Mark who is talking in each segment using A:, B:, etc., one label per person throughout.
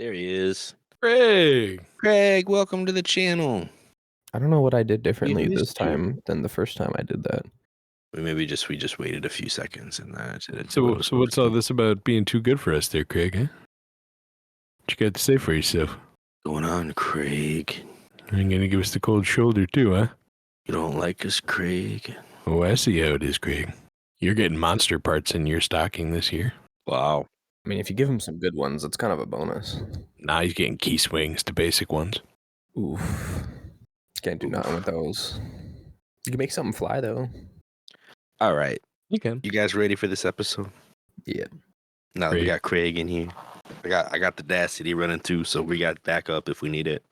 A: There he is.
B: Craig.
A: Craig, welcome to the channel.
C: I don't know what I did differently
A: missed
C: this time than the first time I did that.
A: We just waited a few seconds and that's it.
B: So what's all this about being too good for us there, Craig, huh? What you got to say for yourself?
A: going on, Craig?
B: You're gonna give us the cold shoulder too, huh?
A: You don't like us, Craig?
B: Oh, I see how it is, Craig. You're getting monster parts in your stocking this year.
A: Wow.
C: I mean, if you give him some good ones, it's kind of a bonus.
B: Now he's getting key swings to basic ones.
C: Oof. Can't do nothing with those. You can make something fly, though.
A: All right.
B: You can.
A: You guys ready for this episode?
C: Yeah.
A: Now that we got Craig in here. I got the Dacity running too, so we got backup if we need it.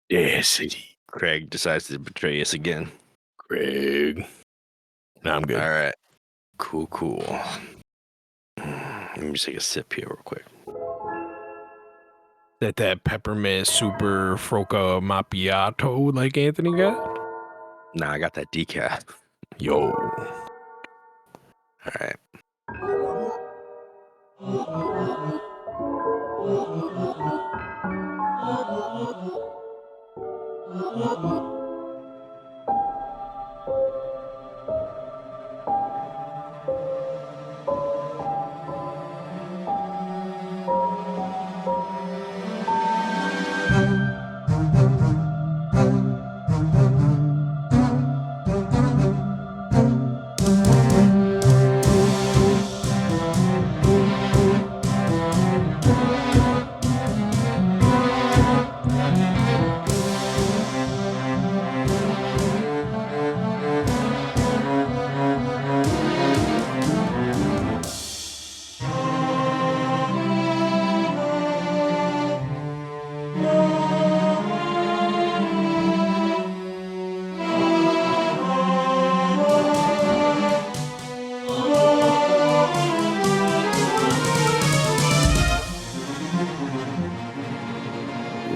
B: Dacity.
A: Craig decides to betray us again.
B: Craig. No, I'm good.
A: All right. Cool. Let me just take a sip here real quick.
B: That peppermint super froca macchiato like Anthony got?
A: Nah, I got that decaf.
B: Yo.
A: All right.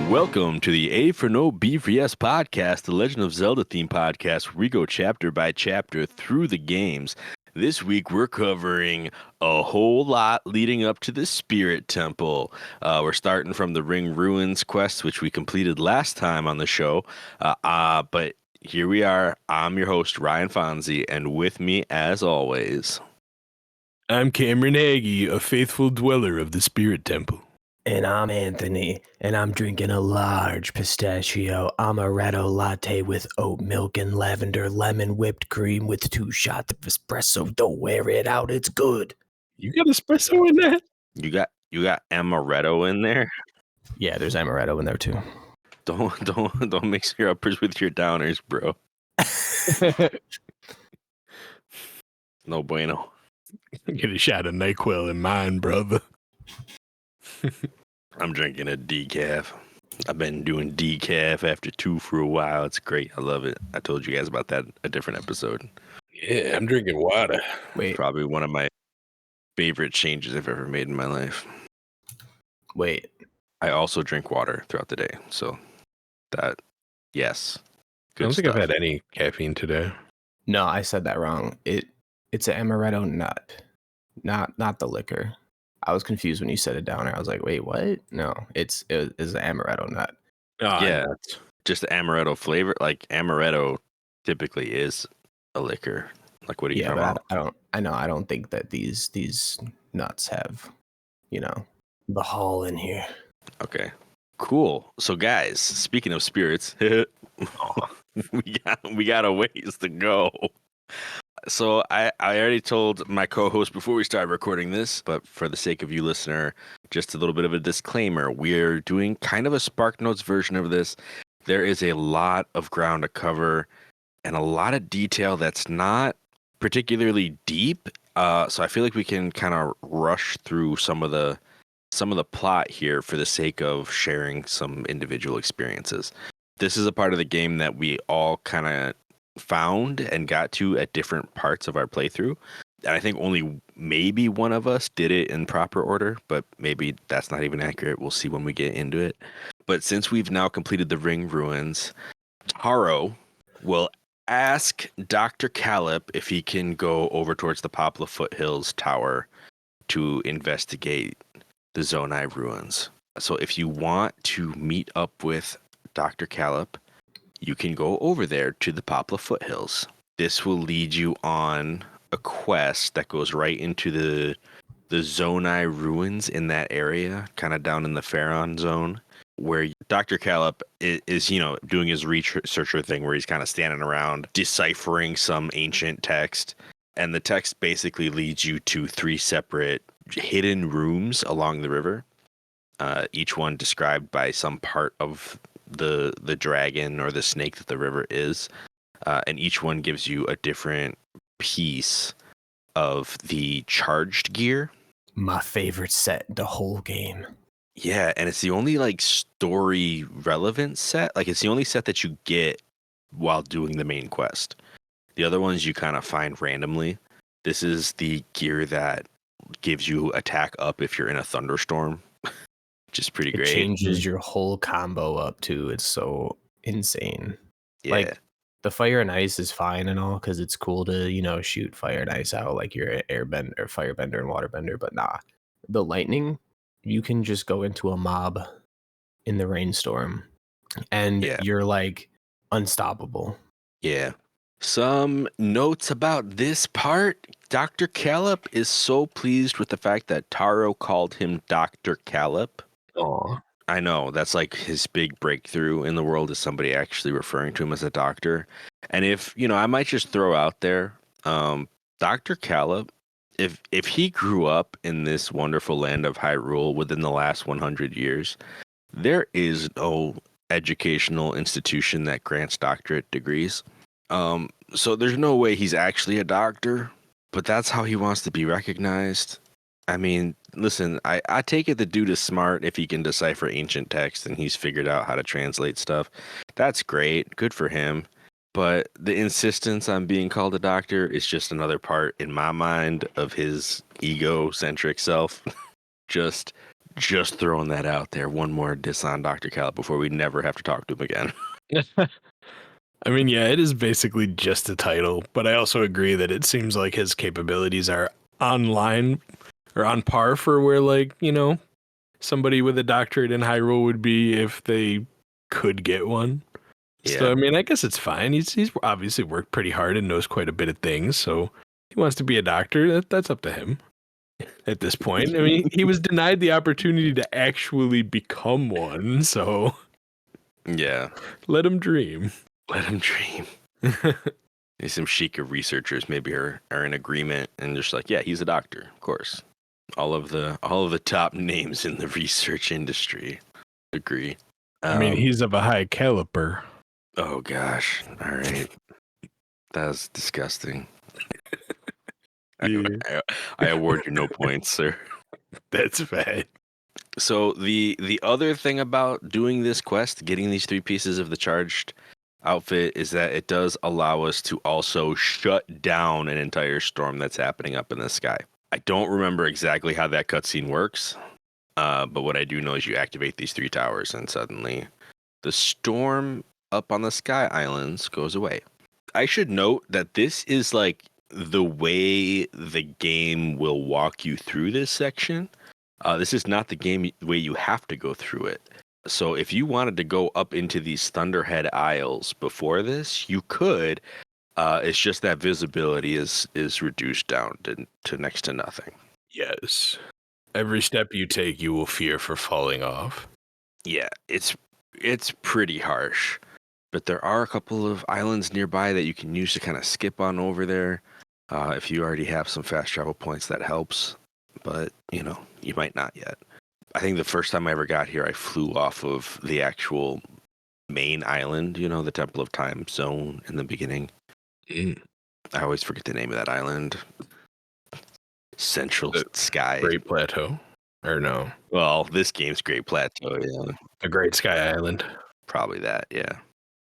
A: Welcome to the A4NB47 podcast, the Legend of Zelda theme podcast, where we go chapter by chapter through the games. This week, we're covering a whole lot leading up to the Spirit Temple. We're starting from the Ring Ruins quest, which we completed last time on the show. But here we are. I'm your host, Ryan Fonzie, and with me, as always,
B: I'm Cameron Hagee, a faithful dweller of the Spirit Temple.
D: And I'm Anthony, and I'm drinking a large pistachio amaretto latte with oat milk and lavender lemon whipped cream with 2 shots of espresso. Don't wear it out, it's good.
B: You got espresso in that?
A: you got amaretto in there.
C: Yeah, there's amaretto in there, too.
A: Don't mix your uppers with your downers, bro. No bueno.
B: Get a shot of NyQuil in mine, brother.
A: I'm drinking a decaf. I've been doing decaf after 2 for a while. It's great. I love it. I told you guys about that in a different episode.
B: Yeah, I'm drinking water.
C: Wait,
A: Probably one of my favorite changes I've ever made in my life.
C: wait.
A: I also drink water throughout the day. So that, yes.
B: I don't think
A: stuff.
B: I've had any caffeine today.
C: No, I said that wrong. It's an amaretto nut, not the liquor. I was confused when you said it down there. I was like, wait, what? No, it is an amaretto nut.
A: Yeah, just the amaretto flavor. Like amaretto typically is a liquor. Like, what are you talking about?
C: I don't think that these nuts have,
D: The hall in here.
A: Okay, cool. So, guys, speaking of spirits, we got a ways to go. So I already told my co-host before we started recording this, but for the sake of you listener, just a little bit of a disclaimer. We're doing kind of a Spark Notes version of this. There is a lot of ground to cover and a lot of detail that's not particularly deep. So I feel like we can kind of rush through some of the plot here for the sake of sharing some individual experiences. This is a part of the game that we all kind of found and got to at different parts of our playthrough. And I think only maybe one of us did it in proper order, but maybe that's not even accurate. We'll see when we get into it. But since we've now completed the Ring Ruins, Taro will ask Dr. Calip if he can go over towards the Poplar Foothills Tower to investigate the Zonai ruins. So if you want to meet up with Dr. Calip, you can go over there to the Poplar Foothills. This will lead you on a quest that goes right into the Zonai ruins in that area, kind of down in the Pharaon zone, where Dr. Calip is, doing his researcher thing where he's kind of standing around deciphering some ancient text. And the text basically leads you to 3 separate hidden rooms along the river, each one described by some part of the dragon or the snake that the river is. And each one gives you a different piece of the charged gear.
D: My favorite set in the whole game.
A: Yeah, and it's the only story relevant set. It's the only set that you get while doing the main quest. The other ones you kind of find randomly. This is the gear that gives you attack up if you're in a thunderstorm, which is pretty great.
C: It changes your whole combo up too. It's so insane.
A: Yeah.
C: The fire and ice is fine and all because it's cool to, shoot fire and ice out like you're an airbender or firebender and waterbender. But nah, the lightning, you can just go into a mob in the rainstorm and you're unstoppable.
A: Yeah. Some notes about this part. Dr. Calip is so pleased with the fact that Taro called him Dr. Calip.
C: Aw.
A: I know, that's his big breakthrough in the world is somebody actually referring to him as a doctor. And if, I might just throw out there, Dr. Calip, if he grew up in this wonderful land of Hyrule within the last 100 years, there is no educational institution that grants doctorate degrees. So there's no way he's actually a doctor, but that's how he wants to be recognized. I mean, listen, I take it the dude is smart if he can decipher ancient text and he's figured out how to translate stuff. That's great. Good for him. But the insistence on being called a doctor is just another part in my mind of his egocentric self. just throwing that out there. One more diss on Dr. Calip before we never have to talk to him again.
B: I mean, yeah, it is basically just a title, but I also agree that it seems like his capabilities are online or on par for where, somebody with a doctorate in Hyrule would be if they could get one. Yeah. So, I mean, I guess it's fine. He's obviously worked pretty hard and knows quite a bit of things, so he wants to be a doctor. That's up to him at this point. I mean, he was denied the opportunity to actually become one, so...
A: Yeah.
B: Let him dream.
A: Let him dream. Some Sheikah researchers maybe are in agreement and just yeah, he's a doctor, of course. All of the top names in the research industry agree.
B: I mean, he's of a high caliber.
A: Oh gosh! All right, that was disgusting. I award you no points, sir.
B: That's bad.
A: So the other thing about doing this quest, getting these 3 pieces of the charged outfit, is that it does allow us to also shut down an entire storm that's happening up in the sky. I don't remember exactly how that cutscene works, but what I do know is you activate these 3 towers and suddenly the storm up on the Sky Islands goes away. I should note that this is the way the game will walk you through this section. This is not the way you have to go through it. So if you wanted to go up into these Thunderhead Isles before this, you could. It's just that visibility is reduced down to next to nothing.
B: Yes. Every step you take, you will fear for falling off.
A: Yeah, it's pretty harsh. But there are a couple of islands nearby that you can use to kind of skip on over there. If you already have some fast travel points, that helps. But, you might not yet. I think the first time I ever got here, I flew off of the actual main island, the Temple of Time zone in the beginning. I always forget the name of that island. Central Sky.
B: Great Plateau? Or no?
A: Well, this game's Great Plateau, yeah.
B: The Great Sky Island.
A: Probably that, yeah.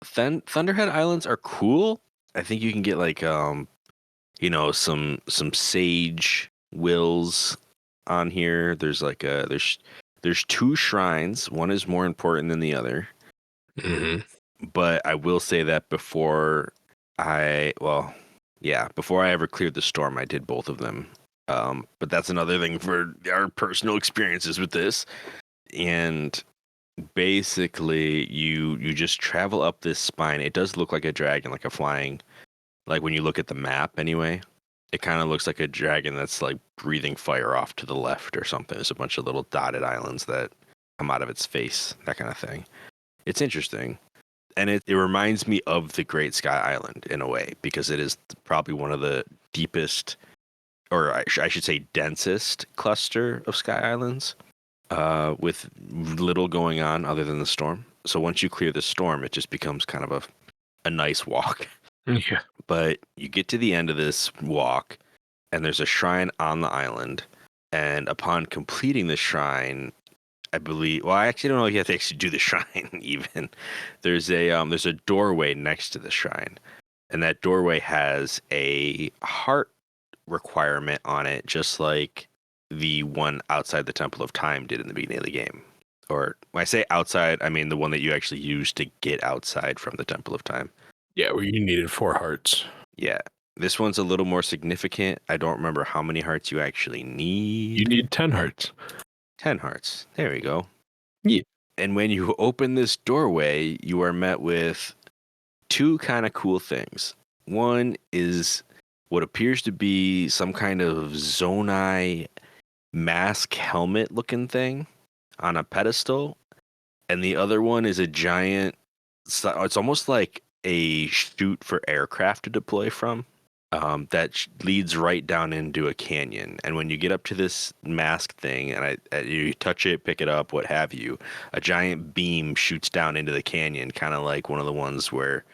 A: Thunderhead Islands are cool. I think you can get some sage wills on here. There's there's 2 shrines. One is more important than the other.
B: Mm-hmm.
A: But I will say that before I ever cleared the storm, I did both of them. But that's another thing for our personal experiences with this. And basically, you just travel up this spine. It does look like a dragon, like a flying, like when you look at the map anyway. It kind of looks like a dragon that's like breathing fire off to the left or something. There's a bunch of little dotted islands that come out of its face, that kind of thing. It's interesting. And it reminds me of the Great Sky Island in a way, because it is probably one of the deepest, or I should say densest cluster of sky islands, with little going on other than the storm. So once you clear the storm, it just becomes kind of a nice walk.
B: Yeah.
A: But you get to the end of this walk, and there's a shrine on the island. And upon completing the shrine, I believe. Well, I actually don't know if you have to actually do the shrine. Even there's a doorway next to the shrine, and that doorway has a heart requirement on it, just like the one outside the Temple of Time did in the beginning of the game. Or when I say outside, I mean the one that you actually use to get outside from the Temple of Time.
B: Yeah, where you needed 4 hearts.
A: Yeah. This one's a little more significant. I don't remember how many hearts you actually need.
B: You need 10 hearts.
A: 10 hearts. There we go.
B: Yeah.
A: And when you open this doorway, you are met with 2 kind of cool things. One is what appears to be some kind of Zonai mask helmet looking thing on a pedestal. And the other one is a giant, it's almost like a chute for aircraft to deploy from, that leads right down into a canyon. And when you get up to this mask thing and you touch it, pick it up, what have you, a giant beam shoots down into the canyon, kind of like one of the ones where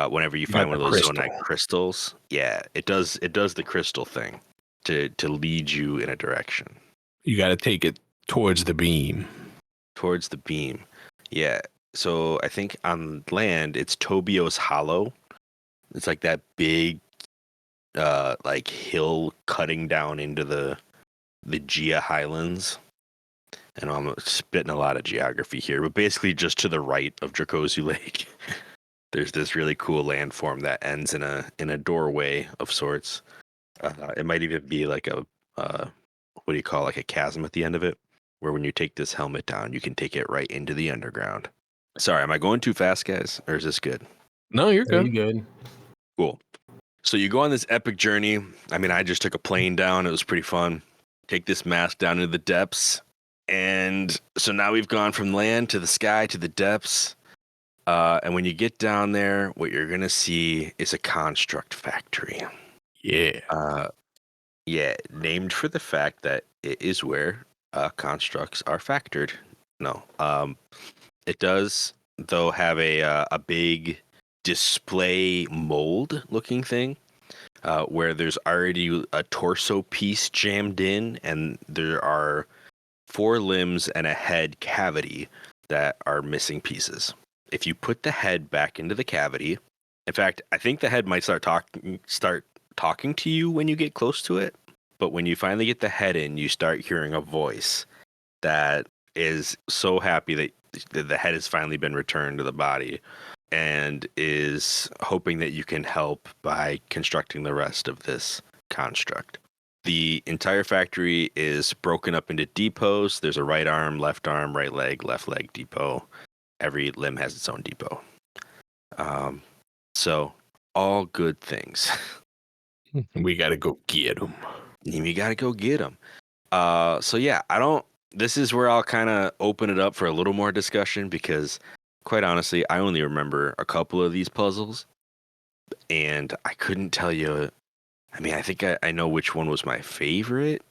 A: whenever you find one of those Zonite crystals, yeah, it does the crystal thing to lead you in a direction.
B: You got to take it towards the beam.
A: Towards the beam, yeah. So I think on land it's Tobio's Hollow. It's like that big, like hill cutting down into the Gia Highlands. And I'm spitting a lot of geography here, but basically just to the right of Dracozu Lake, there's this really cool landform that ends in a doorway of sorts. It might even be like a what do you call, like a chasm at the end of it, where when you take this helmet down, you can take it right into the underground. Sorry, am I going too fast, guys, or is this good?
B: No, you're
C: Very
B: good.
C: good.
A: Cool. So you go on this epic journey. I mean, I just took a plane down. It was pretty fun. Take this mask down into the depths. And so now we've gone from land to the sky to the depths. And when you get down there, what you're going to see is a construct factory.
B: Yeah.
A: Yeah, named for the fact that it is where constructs are factored. No. It does, though, have a big display mold looking thing, where there's already a torso piece jammed in, and there are 4 limbs and a head cavity that are missing pieces. If you put the head back into the cavity, in fact, I think the head might start talking to you when you get close to it. But when you finally get the head in, you start hearing a voice that is so happy that the head has finally been returned to the body, and is hoping that you can help by constructing the rest of this construct. The entire factory is broken up into depots. There's a right arm, left left leg depot. Every limb has its own depot. So all good things.
B: We got to go get them.
A: You got to go get them. So yeah, this is where I'll kind of open it up for a little more discussion, because quite honestly, I only remember a couple of these puzzles, and I couldn't tell you. I mean, I think I know which one was my favorite,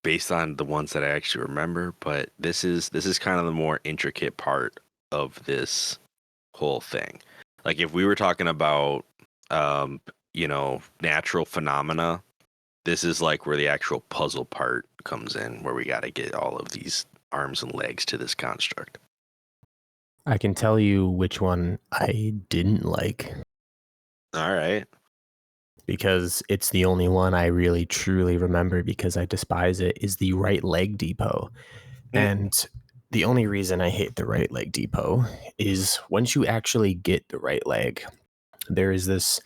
A: based on the ones that I actually remember. But this is kind of the more intricate part of this whole thing. Like if we were talking about, natural phenomena, this is like where the actual puzzle part comes in, where we got to get all of these arms and legs to this construct.
C: I can tell you which one I didn't like,
A: All right.
C: because it's the only one I really truly remember, because I despise it, is the right leg depot. And the only reason I hate the right leg depot is once you actually get the right leg, there is this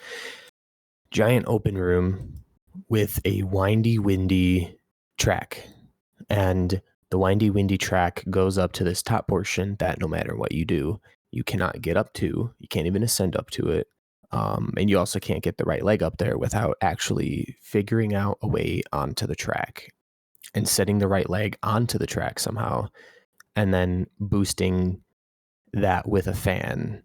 C: giant open room with a windy track. And The windy, windy track goes up to this top portion that no matter what you do, you cannot get up to. You can't even ascend up to it. And you also can't get the right leg up there without actually figuring out a way onto the track and setting the right leg onto the track somehow, and then boosting that with a fan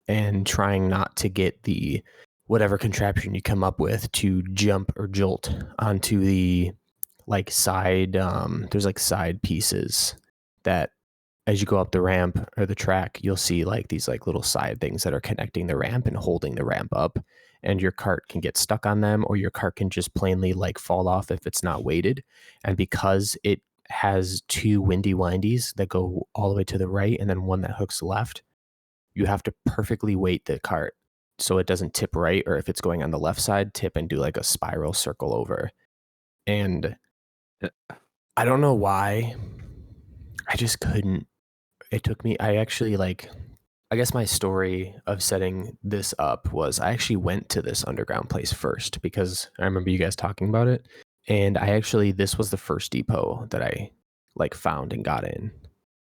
C: and trying not to get the whatever contraption you come up with to jump or jolt onto the like side there's like side pieces that as you go up the ramp or the track, you'll see like these like little side things that are connecting the ramp and holding the ramp up, and your cart can get stuck on them, or your cart can just plainly like fall off if it's not weighted. And because it has two windy windies that go all the way to the right and then one that hooks left, you have to perfectly weight the cart so it doesn't tip right, or if it's going on the left side, tip and do like a spiral circle over. And I don't know why. I just couldn't. It took me, I actually like, I guess my story of setting this up was I actually went to this underground place first because I remember you guys talking about it. And this was the first depot that I like found and got in.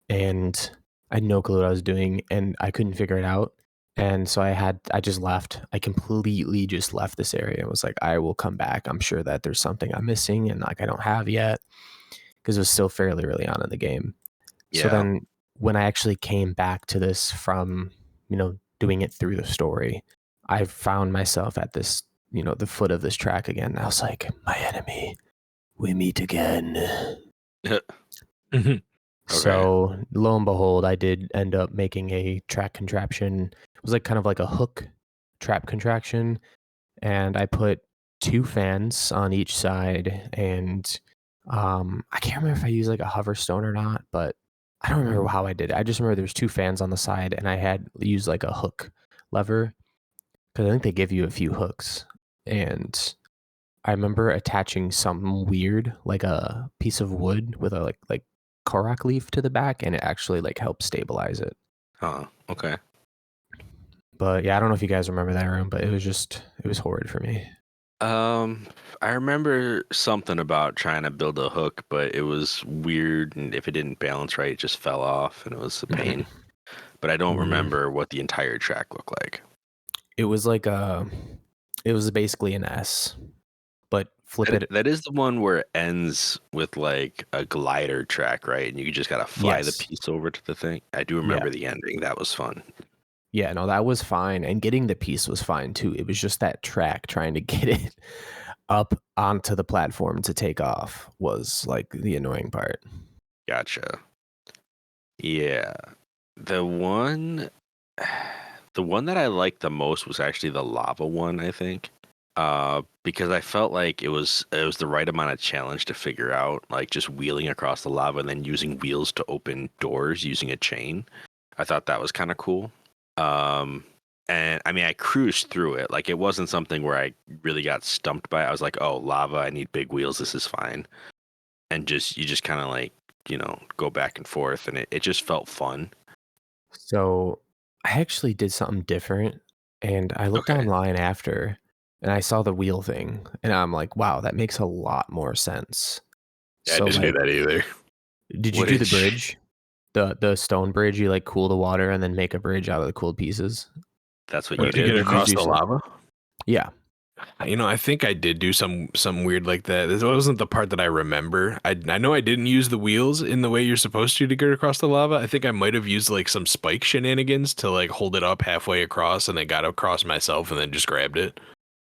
C: And I had no clue what I was doing and I couldn't figure it out. And so I just left. I completely just left this area. I was like, I will come back. I'm sure that there's something I'm missing and like I don't have yet, because it was still fairly early on in the game. So then when I actually came back to this from, doing it through the story, I found myself at this, the foot of this track again. I was like, my enemy, we meet again.
A: Okay.
C: So lo and behold, I did end up making a track contraption. It was like kind of like a hook trap contraption. And I put 2 fans on each side. And I can't remember if I used like a hover stone or not, but I don't remember how I did it. I just remember there's 2 fans on the side and I had used like a hook lever, because I think they give you a few hooks. And I remember attaching something weird, like a piece of wood with a like Korok leaf to the back, and it actually like helped stabilize it.
A: Huh. Okay.
C: But yeah, I don't know if you guys remember that room, but it was horrid for me.
A: I remember something about trying to build a hook, but it was weird, and if it didn't balance right, it just fell off, and it was a pain. But I don't remember what the entire track looked like.
C: It was like it was basically an S, but flip it.
A: That is the one where it ends with like a glider track, right? And you just gotta fly the piece over to the thing. I do remember the ending. That was fun.
C: Yeah, no, that was fine. And getting the piece was fine too. It was just that track trying to get it up onto the platform to take off was like the annoying part.
A: Gotcha. Yeah. The one that I liked the most was actually the lava one, I think. Because I felt like it was the right amount of challenge to figure out, like just wheeling across the lava and then using wheels to open doors using a chain. I thought that was kind of cool. And I mean, I cruised through it. Like, it wasn't something where I really got stumped by it. I was like, oh, lava, I need big wheels. This is fine. And you just kind of like, go back and forth, and it just felt fun.
C: So I actually did something different, and I looked online after, and I saw the wheel thing, and I'm like, wow, that makes a lot more sense.
B: Yeah, so I didn't do that either.
C: Did you do the bridge? The stone bridge, you like cool the water and then make a bridge out of the cooled pieces?
A: That's what you did.
B: To get across the lava?
C: Yeah.
B: I think I did do some weird like that. This wasn't the part that I remember. I know I didn't use the wheels in the way you're supposed to get across the lava. I think I might have used like some spike shenanigans to like hold it up halfway across, and then got across myself and then just grabbed it.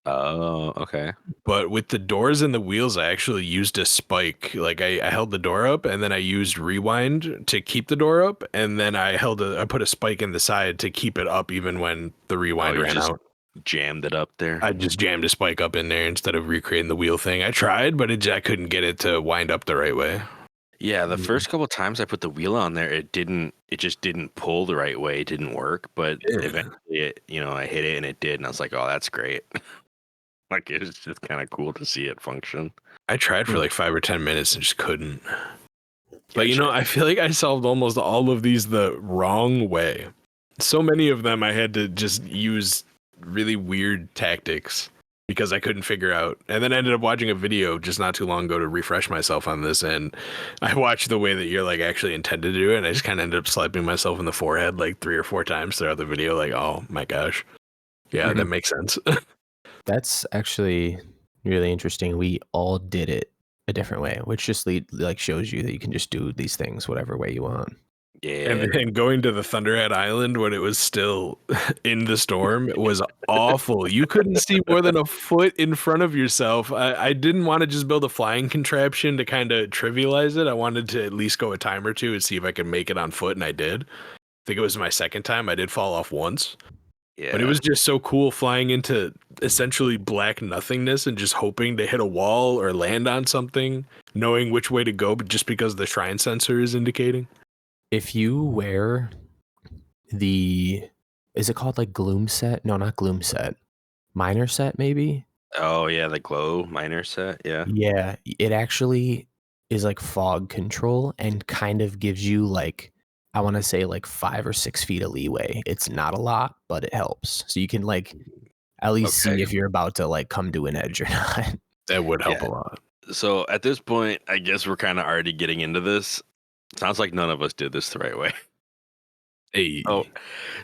A: Oh, okay.
B: But with the doors and the wheels, I actually used a spike. Like I held the door up, and then I used rewind to keep the door up, and then I put a spike in the side to keep it up even when the rewind ran out.
A: Jammed it up there.
B: I just jammed a spike up in there instead of recreating the wheel thing. I tried, but I couldn't get it to wind up the right way.
A: Yeah, the first couple of times I put the wheel on there, it just didn't pull the right way. It didn't work, but eventually I hit it and it did, and I was like, oh, that's great. Like, it was just kind of cool to see it function.
B: I tried for like 5 or 10 minutes and just couldn't. But I feel like I solved almost all of these the wrong way. So many of them I had to just use really weird tactics. because I couldn't figure out. And then I ended up watching a video just not too long ago to refresh myself on this, and I watched the way that you're like actually intended to do it, and I just kind of ended up slapping myself in the forehead like 3 or 4 times throughout the video. Like, oh my gosh, yeah, that makes sense.
C: That's actually really interesting. We all did it a different way, which just like shows you that you can just do these things whatever way you want.
A: Yeah.
B: And then going to the Thunderhead Island when it was still in the storm, it was awful. You couldn't see more than a foot in front of yourself. I didn't want to just build a flying contraption to kind of trivialize it. I wanted to at least go a time or two and see if I could make it on foot, and I did. I think it was my second time. I did fall off once.
A: Yeah.
B: But it was just so cool flying into essentially black nothingness and just hoping to hit a wall or land on something, knowing which way to go, but just because the shrine sensor is indicating.
C: If you wear is it called like gloom set? No, not gloom set. Miner set, maybe?
A: Oh yeah, the glow miner set. Yeah.
C: Yeah, it actually is like fog control and kind of gives you like, I want to say like 5 or 6 feet of leeway. It's not a lot, but it helps. So you can like at least see
A: Okay.
C: if you're about to like come to an edge or not.
B: That would help
A: Yeah.
B: a lot.
A: So at this point, I guess we're kind of already getting into this. Sounds like none of us did this the right way.
B: Hey.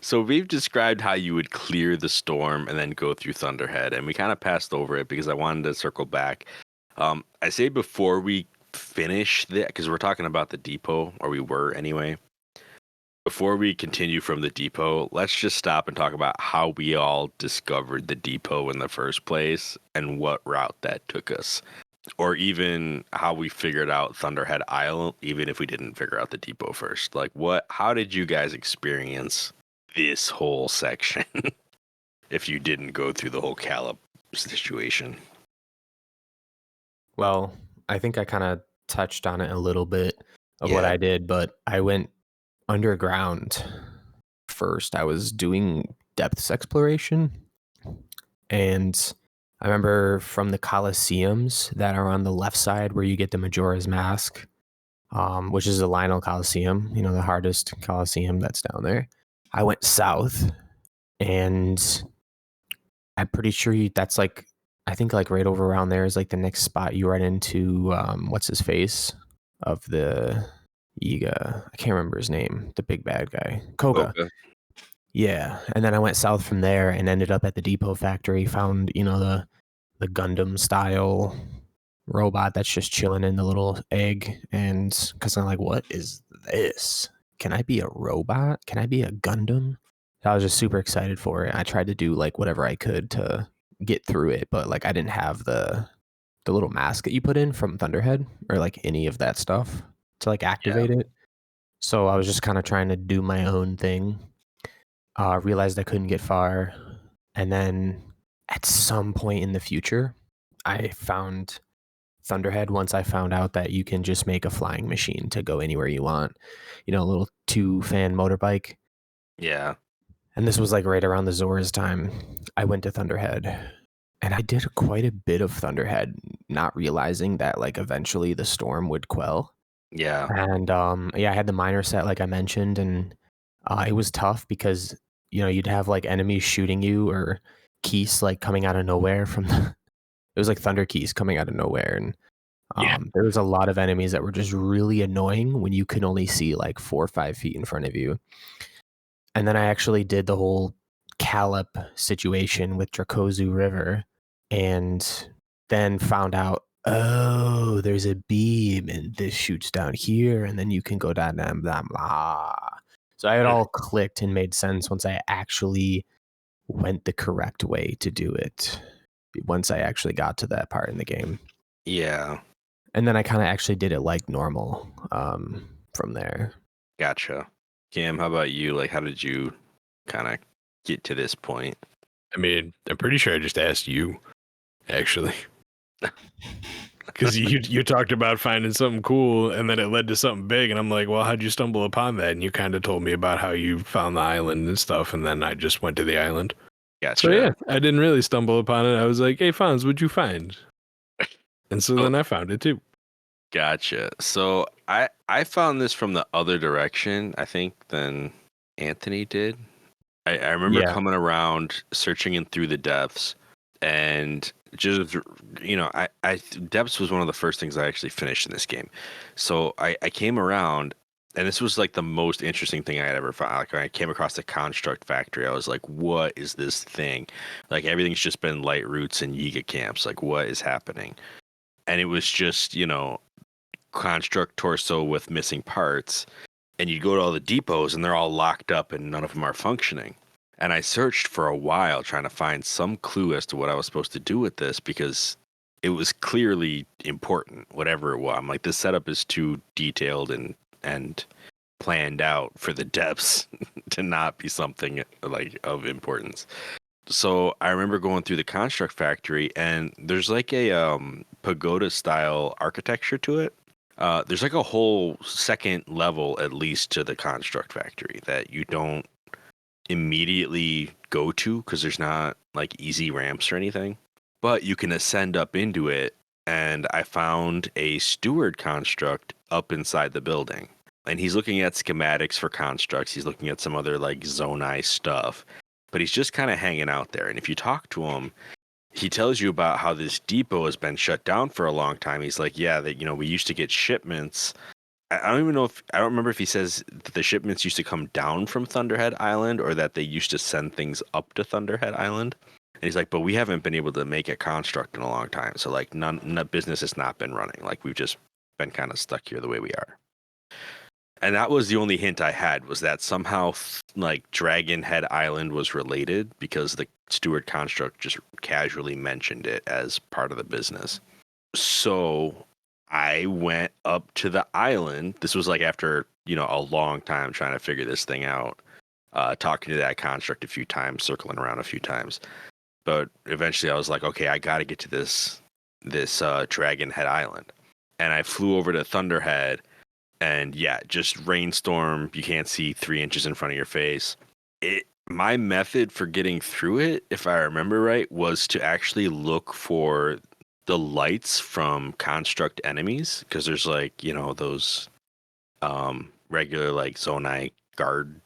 A: So we've described how you would clear the storm and then go through Thunderhead, and we kind of passed over it because I wanted to circle back. I say before we finish that, because we're talking about the depot, or we were anyway. Before we continue from the depot, let's just stop and talk about how we all discovered the depot in the first place and what route that took us. Or even how we figured out Thunderhead Island, even if we didn't figure out the depot first. Like, how did you guys experience this whole section if you didn't go through the whole Calip situation?
C: Well, I think I kind of touched on it a little bit of what
A: Yeah.
C: I did, but I went underground first. I was doing depths exploration, and I remember from the Colosseums that are on the left side where you get the Majora's Mask, which is the Lionel Coliseum, the hardest Coliseum that's down there. I went south, and I'm pretty sure that's like, I think like right over around there is like the next spot you run into, what's his face of the Yiga. I can't remember his name, the big bad guy. Koga.
A: Okay.
C: Yeah. And then I went south from there and ended up at the depot factory, found, the Gundam style robot that's just chilling in the little egg. And because I'm like, what is this? Can I be a robot? Can I be a Gundam? I was just super excited for it. I tried to do like whatever I could to get through it, but like I didn't have the little mask that you put in from Thunderhead or like any of that stuff to like activate it. So I was just kind of trying to do my own thing. Realized I couldn't get far, and then at some point in the future, I found Thunderhead once I found out that you can just make a flying machine to go anywhere you want. A little 2-fan motorbike.
A: Yeah.
C: And this was like right around the Zora's time. I went to Thunderhead, and I did quite a bit of Thunderhead, not realizing that like eventually the storm would quell.
A: Yeah.
C: And I had the miner set like I mentioned, and it was tough because you'd have like enemies shooting you or keys like coming out of nowhere from it was like thunder keys coming out of nowhere, and there was a lot of enemies that were just really annoying when you could only see like 4 or 5 feet in front of you. And then I actually did the whole Calip situation with Dracozu River, and then found out, oh, there's a beam and this shoots down here, and then you can go down, blah, blah, blah. So it all clicked and made sense once I actually went the correct way to do it. Once I actually got to that part in the game.
A: Yeah.
C: And then I kind of actually did it like normal from there.
A: Gotcha. Cam, how about you? Like, how did you kind of get to this point?
B: I mean, I'm pretty sure I just asked you, actually. Because you talked about finding something cool, and then it led to something big, and I'm like, well, how'd you stumble upon that? And you kind of told me about how you found the island and stuff, and then I just went to the island.
A: Gotcha.
B: So yeah, I didn't really stumble upon it. I was like, hey, Fonz, what'd you find? And so then I found it too.
A: Gotcha. So I found this from the other direction, I think, than Anthony did. I remember coming around, searching in through the depths, And just, you know, I depths was one of the first things I actually finished in this game. So I came around, and this was like the most interesting thing I had ever found. Like when I came across the construct factory, I was like, what is this thing? Like everything's just been light roots and Yiga camps. Like what is happening? And it was just, you know, construct torso with missing parts. And you go to all the depots and they're all locked up and none of them are functioning. And I searched for a while trying to find some clue as to what I was supposed to do with this because it was clearly important, whatever it was. I'm like, this setup is too detailed and planned out for the depths to not be something like of importance. So I remember going through the construct factory and there's like a pagoda style architecture to it. There's like a whole second level at least to the construct factory that you don't immediately go to because there's not like easy ramps or anything, but you can ascend up into it. And I found a steward construct up inside the building, and he's looking at schematics for constructs. He's looking at some other like Zonai stuff, but he's just kind of hanging out there. And if you talk to him, he tells you about how this depot has been shut down for a long time. He's like, yeah, that, you know, we used to get shipments. I don't even know if I don't remember if he says that the shipments used to come down from Thunderhead Island or that they used to send things up to Thunderhead Island. And he's like, but we haven't been able to make a construct in a long time. So like none business has not been running. Like we've just been kind of stuck here the way we are. And that was the only hint I had, was that somehow like Dragon Head Island was related because the steward construct just casually mentioned it as part of the business. So I went up to the island. This was like after, you know, a long time trying to figure this thing out, talking to that construct a few times, circling around a few times. But eventually I was like, okay, I got to get to this Dragon Head Island. And I flew over to Thunderhead, and yeah, just rainstorm. You can't see 3 inches in front of your face. My method for getting through it, if I remember right, was to actually look for the lights from construct enemies, because there's like, you know, those regular like Zonai guard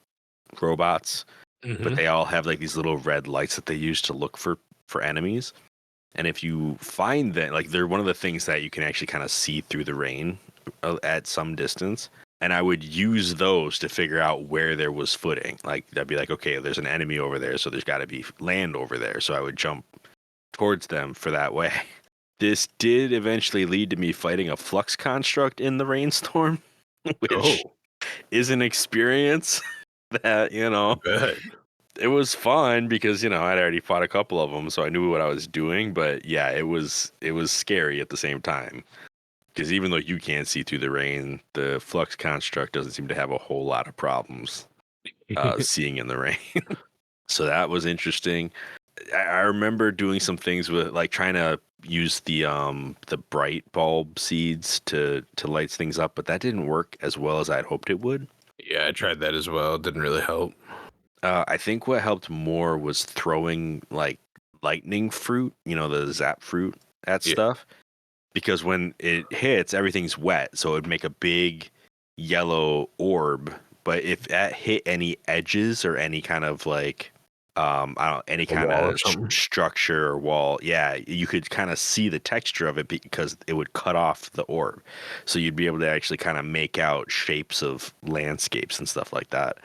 A: robots, but they all have like these little red lights that they use to look for enemies. And if you find that, like, they're one of the things that you can actually kind of see through the rain at some distance. And I would use those to figure out where there was footing. Like, I'd be like, okay, there's an enemy over there, so there's got to be land over there. So I would jump towards them for that way. This did eventually lead to me fighting a flux construct in the rainstorm, which is an experience that, you know, it was fun because, you know, I'd already fought a couple of them, so I knew what I was doing. But yeah, it was scary at the same time, because even though you can't see through the rain, the flux construct doesn't seem to have a whole lot of problems seeing in the rain. So that was interesting. I remember doing some things with like trying to use the bright bulb seeds to light things up, but that didn't work as well as I'd hoped it would.
B: Yeah, I tried that as well. It didn't really help.
A: I think what helped more was throwing like lightning fruit, you know, the zap fruit at stuff, because when it hits, everything's wet, so it'd make a big yellow orb. But if that hit any edges or any kind of like I don't know, any kind of structure or wall, yeah, you could kind of see the texture of it because it would cut off the orb. So you'd be able to actually kind of make out shapes of landscapes and stuff like that.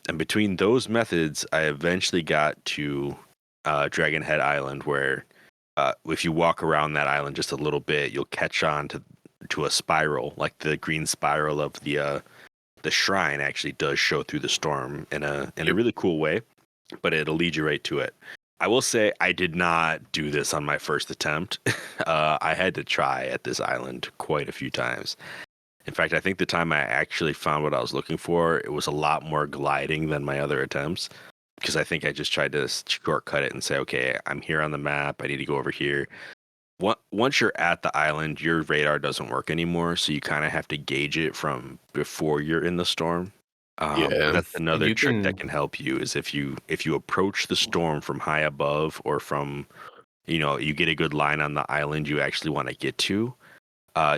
A: And between those methods, I eventually got to Dragon Head Island, where if you walk around that island just a little bit, you'll catch on to a spiral, like the green spiral of the shrine actually does show through the storm in a really cool way. But it'll lead you right to it. I will say I did not do this on my first attempt. I had to try at this island quite a few times. In fact, I think the time I actually found what I was looking for, it was a lot more gliding than my other attempts, because I think I just tried to shortcut it and say, okay, I'm here on the map. I need to go over here. Once you're at the island, your radar doesn't work anymore, so you kind of have to gauge it from before you're in the storm. That's another trick that can help you, is if you approach the storm from high above, or from, you know, you get a good line on the island you actually want to get to,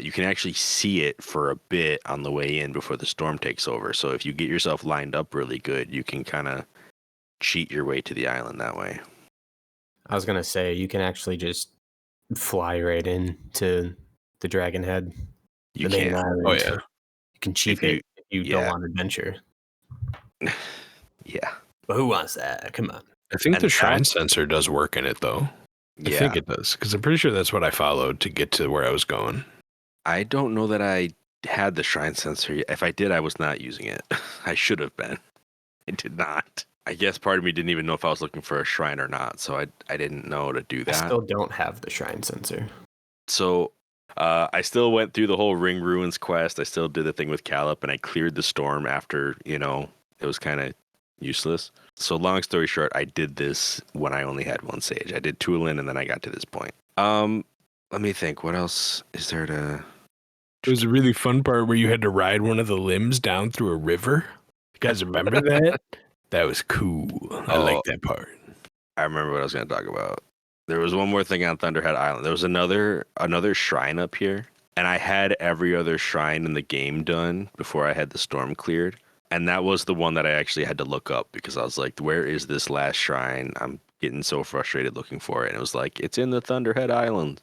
A: you can actually see it for a bit on the way in before the storm takes over. So if you get yourself lined up really good, you can kind of cheat your way to the island that way.
C: I was gonna say you can actually just fly right in to the Dragon Head,
A: You
C: the main
A: can.
C: island.
B: Oh yeah.
C: You can cheap
A: If you-
C: it if you don't want adventure.
A: Yeah.
C: But who wants that? Come on.
B: I think
A: And
B: the shrine
A: that's-
B: sensor does work in it though. I
A: Yeah.
B: think it does because I'm pretty sure that's what I followed to get to where I was going.
A: I don't know that I had the shrine sensor yet. If I did, I was not using it. I should have been. I did not. I guess part of me didn't even know if I was looking for a shrine or not, so I didn't know to do
C: I
A: that.
C: still don't have the shrine sensor.
A: So I still went through the whole Ring Ruins quest. I still did the thing with Calip, and I cleared the storm after, it was kind of useless. So long story short, I did this when I only had one sage. I did Tulin, and then I got to this point. Let me think. What else is there to...
B: It was a really fun part where you had to ride one of the limbs down through a river. You guys remember that? That was cool. I like that part.
A: I remember what I was going to talk about. There was one more thing on Thunderhead Island. There was another shrine up here, and I had every other shrine in the game done before I had the storm cleared. And that was the one that I actually had to look up because I was like, where is this last shrine? I'm getting so frustrated looking for it. And it was like, it's in the Thunderhead Island.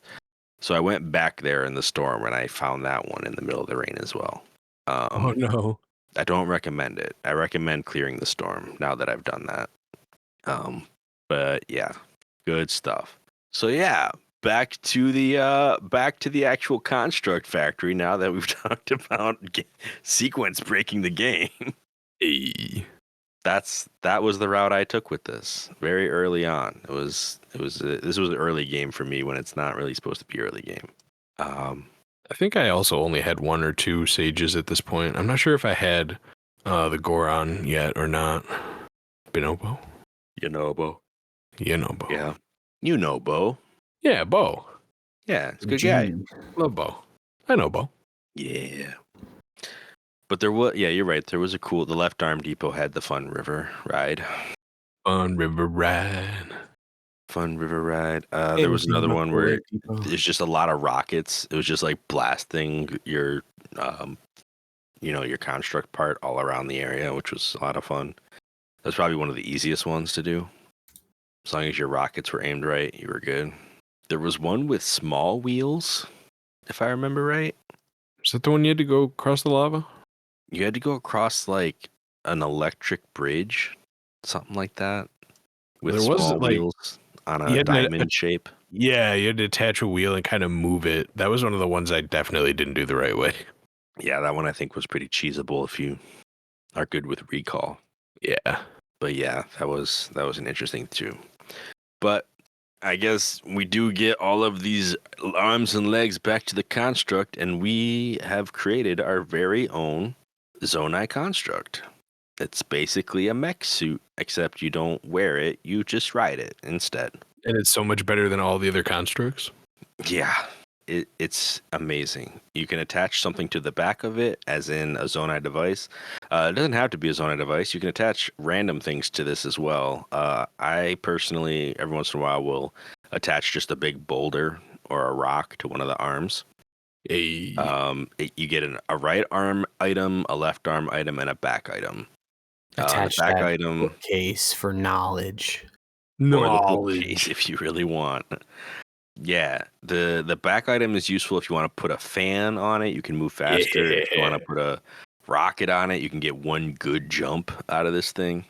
A: So I went back there in the storm and I found that one in the middle of the rain as well.
B: Oh no.
A: I don't recommend it. I recommend clearing the storm now that I've done that. But yeah, good stuff. So yeah, back to the actual construct factory now that we've talked about sequence breaking the game.
B: Hey.
A: That was the route I took with this very early on. This was an early game for me when it's not really supposed to be early game.
B: I think I also only had one or two sages at this point. I'm not sure if I had the Goron yet or not. Bonobo?
A: Bo.
B: Bo.
A: Yeah. Bo.
B: Yeah, Bo.
A: Yeah, it's a good guy.
B: Love Bo. I know Bo.
A: Yeah. But you're right. There was the left arm depot had the fun river ride.
B: Fun river ride.
A: There was another one where there's just a lot of rockets. It was just like blasting your, your construct part all around the area, which was a lot of fun. That's probably one of the easiest ones to do. As long as your rockets were aimed right, you were good. There was one with small wheels, if I remember right.
B: Is that the one you had to go across the lava?
A: You had to go across like an electric bridge, something like that, with
B: There was,
A: small
B: like,
A: wheels on a diamond shape.
B: Yeah, you had to attach a wheel and kind of move it. That was one of the ones I definitely didn't do the right way.
A: Yeah, that one I think was pretty cheesable if you are good with recall.
B: Yeah.
A: But yeah, that was an interesting too. But I guess we do get all of these arms and legs back to the construct, and we have created our very own Zonai construct. It's basically a mech suit, except you don't wear it, you just ride it instead.
B: And it's so much better than all the other constructs.
A: Yeah, it's amazing. You can attach something to the back of it, as in a Zonai device. It doesn't have to be a Zonai device. You can attach random things to this as well. I personally, every once in a while, will attach just a big boulder or a rock to one of the arms.
B: Hey.
A: You get a right arm item, a left arm item, and a back item.
C: Attach
A: the back
C: that
A: item
C: case for knowledge.
A: or the bookcase if you really want. Yeah, the back item is useful if you want to put a fan on it. You can move faster.
B: Yeah.
A: If you want to put a rocket on it, you can get one good jump out of this thing.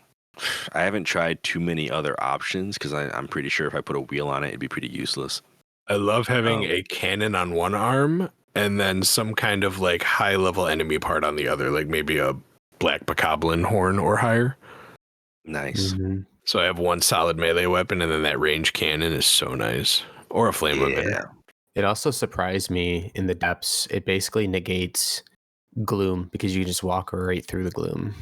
A: I haven't tried too many other options because I'm pretty sure if I put a wheel on it, it'd be pretty useless.
B: I love having a cannon on one arm and then some kind of like high level enemy part on the other, like maybe a black bokoblin horn or higher.
A: Nice.
C: Mm-hmm.
B: So I have one solid melee weapon, and then that range cannon is so nice. Or a flame emitter.
C: It also surprised me in the depths. It basically negates gloom because you just walk right through the gloom.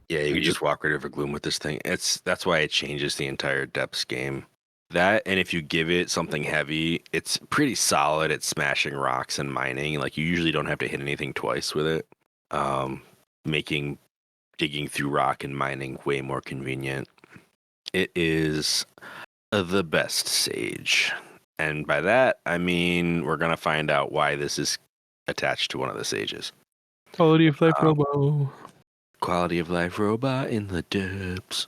A: Yeah, you can just walk right over gloom with this thing. That's why it changes the entire depths game. That, and if you give it something heavy, it's pretty solid at smashing rocks and mining. Like, you usually don't have to hit anything twice with it, making digging through rock and mining way more convenient. It is the best sage. And by that, I mean we're going to find out why this is attached to one of the sages.
B: Quality of life robo.
A: Quality of life robot in the depths.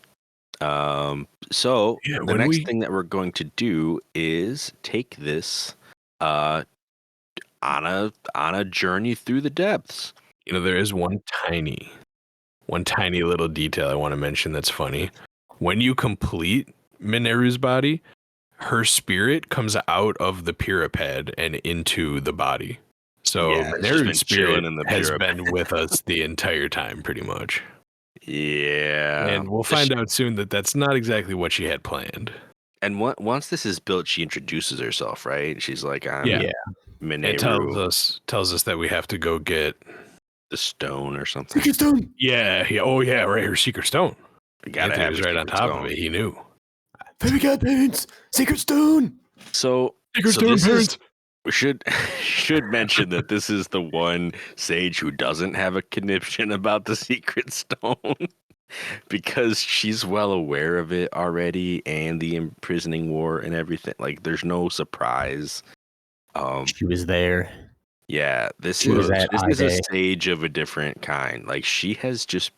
A: So
B: Yeah,
A: the
B: when
A: next
B: we-
A: thing that we're going to do is take this on a journey through the depths.
B: You know, there is one tiny little detail I want to mention that's funny. When you complete Mineru's body, her spirit comes out of the Pyrrhapad and into the body. So
A: Yeah, it's just been
B: Mineru's spirit
A: chilling in the
B: has
A: Pyrrhapad.
B: been with us the entire time, pretty much.
A: Yeah,
B: And we'll find out soon that that's not exactly what she had planned.
A: And once this is built, she introduces herself, right? She's like, "I'm
B: Yeah. It tells
A: Mineru,
B: us that we have to go get
A: the stone or something.
C: Secret stone.
B: yeah, oh yeah, right, her secret stone.
A: We gotta
B: Anthony
A: have
B: was
A: a
B: right on
A: secret
B: top
A: stone.
B: of it. He knew.
C: Baby got parents. Secret stone.
A: So,
B: Secret
A: so
B: stone,
A: this
B: parents.
A: we should mention that this is the one sage who doesn't have a conniption about the secret stone because she's well aware of it already and the imprisoning war and everything. Like, there's no surprise.
C: She was there.
A: Yeah, this
C: She was
A: is
C: at
A: this is a
C: I-Day.
A: sage of a different kind. Like, she has just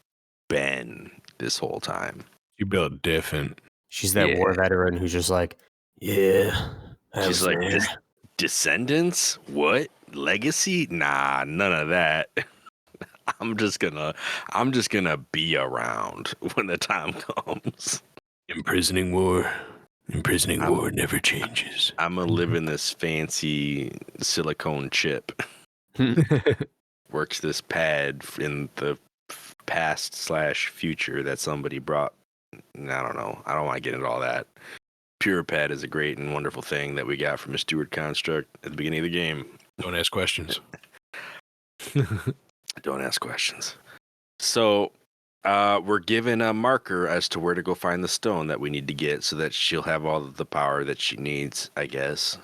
A: been this whole time.
B: You built different.
C: She's that war veteran who's just like, yeah. I
A: She's
C: was
A: like,
C: there.
A: Descendants? What? Legacy? Nah, none of that. I'm just gonna be around when the time comes.
B: Imprisoning war never changes.
A: I'm gonna live in this fancy silicone chip. Works this pad in the past/future that somebody brought. I don't know. I don't want to get into all that. Pure pad is a great and wonderful thing that we got from a steward construct at the beginning of the game.
B: Don't ask questions.
A: Don't ask questions. So we're given a marker as to where to go find the stone that we need to get so that she'll have all of the power that she needs, I guess.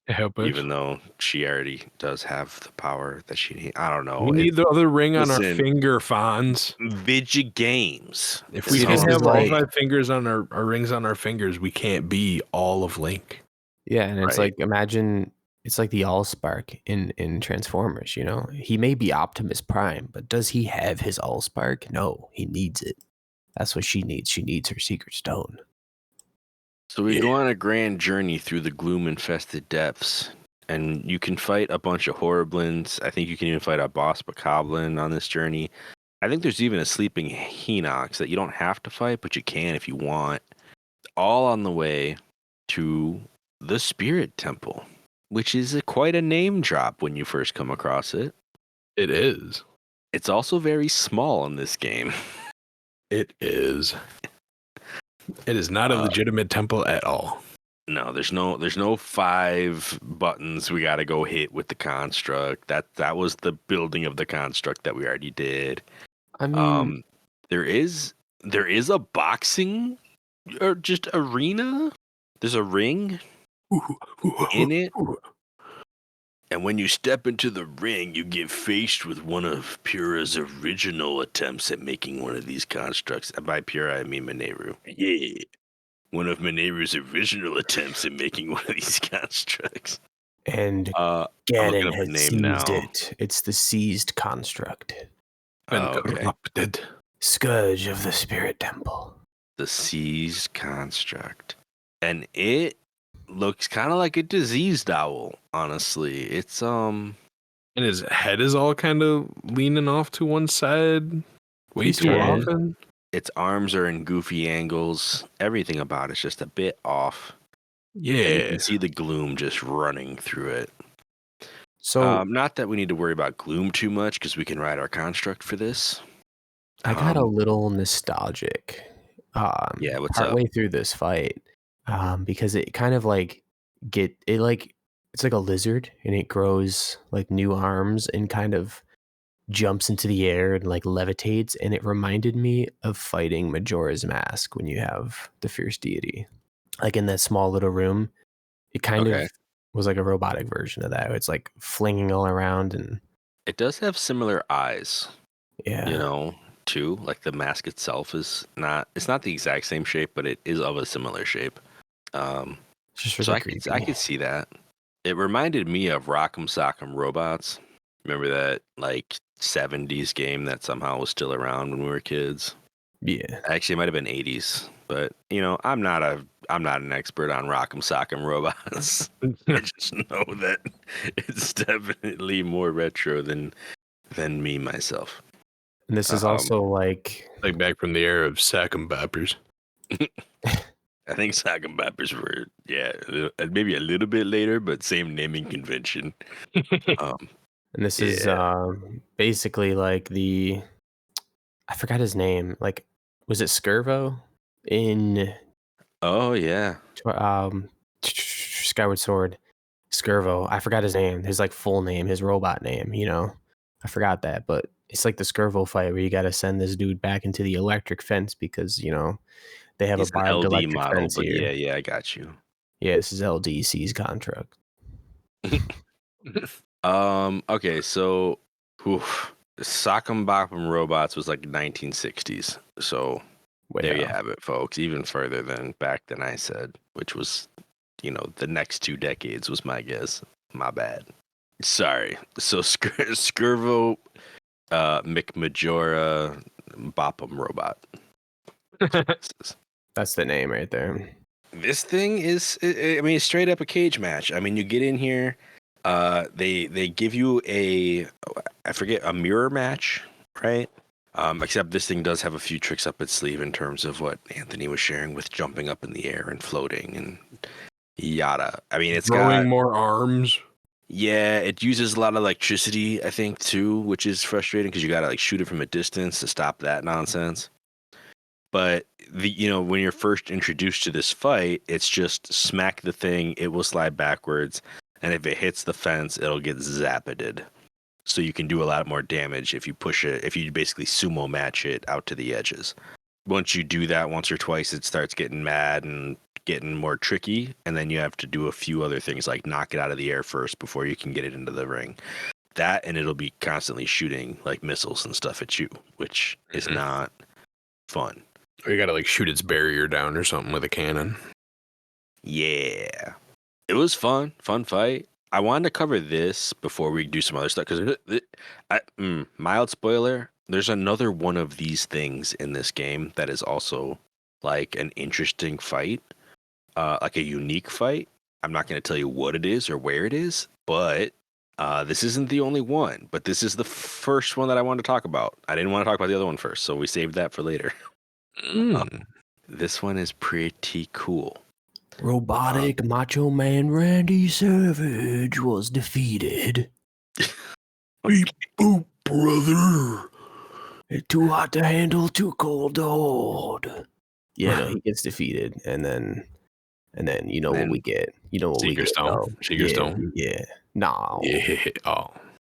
B: Help us.
A: Even though she already does have the power that she needs. I don't know.
B: We need the other ring on our
A: listen.
B: finger, Fonz.
A: Vidya Games.
B: If
A: This
B: we
A: is
B: don't
A: all-
B: have all
C: like-
B: 5 fingers on our rings on our fingers, we can't be all of Link.
C: Yeah, and it's
A: Right.
C: like, imagine it's like the Allspark in Transformers, you know? He may be Optimus Prime, but does he have his Allspark? No, he needs it. That's what she needs. She needs her secret stone.
A: So we
B: Yeah.
A: go on a grand journey through the gloom-infested depths, and you can fight a bunch of Horriblins. I think you can even fight a boss Bokoblin on this journey. I think there's even a sleeping Hinox that you don't have to fight, but you can if you want. All on the way to the Spirit Temple, which is quite a name drop when you first come across it.
B: It is.
A: It's also very small in this game.
B: It is. It is not a legitimate temple at all.
A: No, there's no 5 buttons we got to go hit with the construct. That was the building of the construct that we already did.
C: I mean,
A: There is a boxing or just arena. There's a ring in it. And when you step into the ring, you get faced with one of Pura's original attempts at making one of these constructs. And by Pura, I mean Mineru. Yeah. One of Mineru's original attempts at making one of these constructs.
C: and
A: I'm looking
C: Ganon
A: up the
C: has
A: name
C: seized
A: now.
C: it. It's the seized construct.
B: Been
A: Okay.
B: corrupted.
C: Scourge of the Spirit Temple.
A: The seized construct. And it looks kind of like a diseased owl, honestly. It's
B: And his head is all kind of leaning off to one side way
C: He's
B: too
C: dead.
B: often.
A: its arms are in goofy angles. Everything about it's just a bit off. And you
B: Yeah.
A: can see the gloom just running through it.
C: So
A: Not that we need to worry about gloom too much because we can ride our construct for this.
C: I got a
A: um,
C: little nostalgic.
A: Yeah, what's up?
C: Partway through this fight, because it kind of like it's like a lizard and it grows like new arms and kind of jumps into the air and like levitates, and it reminded me of fighting Majora's Mask when you have the fierce deity, like in that small little room. It kind
A: Okay.
C: of was like a robotic version of that. It's like flinging all around and
A: It does have similar eyes,
C: yeah,
A: you know, too. Like the mask itself is not, it's not the exact same shape, but it is of a similar shape.
C: it's just
A: So
C: really
A: I
C: creepy.
A: could see that. It reminded me of Rock'em Sock'em Robots. Remember that like 70s game that somehow was still around when we were kids?
C: Yeah,
A: Actually, it might have been 80s, but you know, I'm not an expert on Rock'em Sock'em Robots. I just know that it's definitely more retro than me myself.
C: And this is also like
B: back from the era of sack 'em boppers.
A: I think Sock'em Boppers were maybe a little bit later, but same naming convention.
C: and this is basically like I forgot his name. Like, was it Skirvo in
A: Oh yeah.
C: Skyward Sword? Skirvo. I forgot his name. His like full name, his robot name. You know, I forgot that. But it's like the Skirvo fight where you got to send this dude back into the electric fence because you know they have
A: He's
C: a barbed
A: an LD
C: electric
A: model,
C: fence
A: but
C: here.
A: yeah, I got you.
C: Yeah, this is LDC's contract.
A: Okay, so Sock'em Bock'em Robots was like 1960s. So there you have it, folks. Even further than I said, which was, you know, the next 2 decades was my guess. My bad. Sorry. So Skirvo McMajora Bopp'em Robot.
C: That's the name right there.
A: This thing is, I mean, straight up a cage match. I mean, you get in here, they give you a mirror match, right? Except this thing does have a few tricks up its sleeve in terms of what Anthony was sharing with jumping up in the air and floating and yada. I mean, it's
B: throwing more arms.
A: Yeah, it uses a lot of electricity, I think, too, which is frustrating because you gotta like shoot it from a distance to stop that nonsense. But when you're first introduced to this fight, it's just smack the thing, it will slide backwards, and if it hits the fence, it'll get zapped. So you can do a lot more damage if you push it, if you basically sumo match it out to the edges. Once you do that once or twice, it starts getting mad and getting more tricky, and then you have to do a few other things like knock it out of the air first before you can get it into the ring. That, and it'll be constantly shooting like missiles and stuff at you, which is not fun.
B: Or you gotta like shoot its barrier down or something with a cannon.
A: Yeah. It was fun fight. I wanted to cover this before we do some other stuff because mild spoiler, there's another one of these things in this game that is also like an interesting fight, like a unique fight. I'm not going to tell you what it is or where it is, but this isn't the only one. But this is the first one that I wanted to talk about. I didn't want to talk about the other one first, so we saved that for later. This one is pretty cool.
D: Robotic Macho Man Randy Savage was defeated.
B: Beep boop, brother.
D: It's too hot to handle, too cold to hold.
C: Yeah, no, he gets defeated, and then you know what we get. You know what we get.
B: Seeker Stone.
C: Yeah. No.
B: Yeah. Oh.